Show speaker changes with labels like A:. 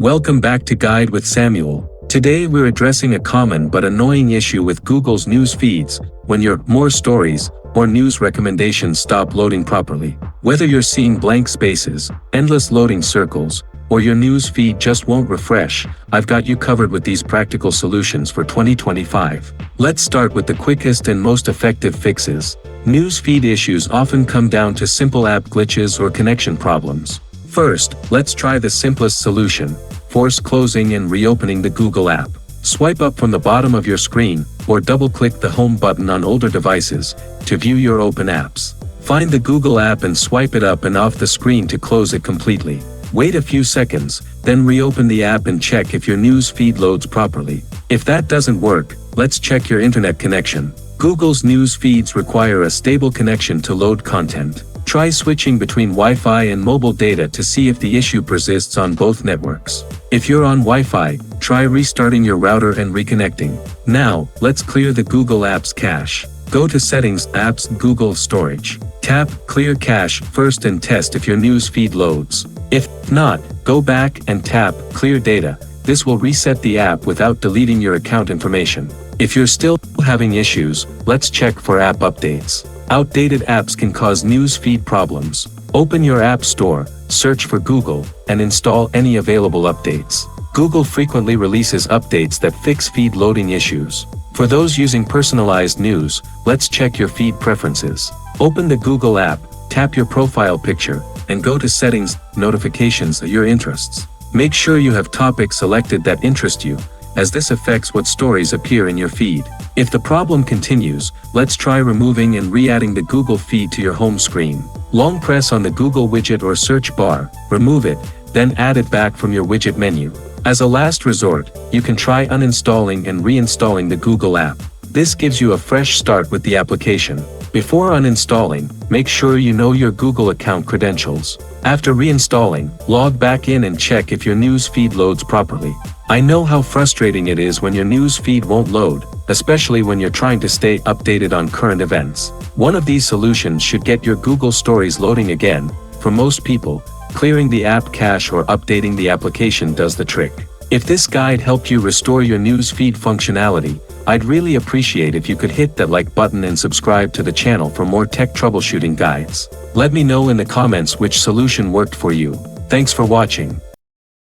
A: Welcome back to Guide with Samuel. Today we're addressing a common but annoying issue with Google's news feeds, when your more stories or news recommendations stop loading properly. Whether you're seeing blank spaces, endless loading circles, or your news feed just won't refresh, I've got you covered with these practical solutions for 2025. Let's start with the quickest and most effective fixes. News feed issues often come down to simple app glitches or connection problems. First, let's try the simplest solution: force closing and reopening the Google app. Swipe up from the bottom of your screen, or double-click the home button on older devices to view your open apps. Find the Google app and swipe it up and off the screen to close it completely. Wait a few seconds, then reopen the app and check if your news feed loads properly. If that doesn't work, let's check your internet connection. Google's news feeds require a stable connection to load content. Try switching between Wi-Fi and mobile data to see if the issue persists on both networks. If you're on Wi-Fi, try restarting your router and reconnecting. Now, let's clear the Google Apps cache. Go to Settings, Apps, Google Storage. Tap Clear Cache first and test if your news feed loads. If not, go back and tap Clear Data. This will reset the app without deleting your account information. If you're still having issues, let's check for app updates. Outdated apps can cause news feed problems. Open your App Store, search for Google, and install any available updates. Google frequently releases updates that fix feed loading issues. For those using personalized news, let's check your feed preferences. Open the Google app, tap your profile picture, and go to Settings, Notifications, your interests. Make sure you have topics selected that interest you, as this affects what stories appear in your feed. If the problem continues, let's try removing and re-adding the Google feed to your home screen. Long press on the Google widget or search bar, remove it, then add it back from your widget menu. As a last resort, you can try uninstalling and reinstalling the Google app. This gives you a fresh start with the application. Before uninstalling, make sure you know your Google account credentials. After reinstalling, log back in and check if your news feed loads properly. I know how frustrating it is when your news feed won't load, especially when you're trying to stay updated on current events. One of these solutions should get your Google Stories loading again. For most people, clearing the app cache or updating the application does the trick. If this guide helped you restore your news feed functionality, I'd really appreciate if you could hit that like button and subscribe to the channel for more tech troubleshooting guides. Let me know in the comments which solution worked for you. Thanks for watching.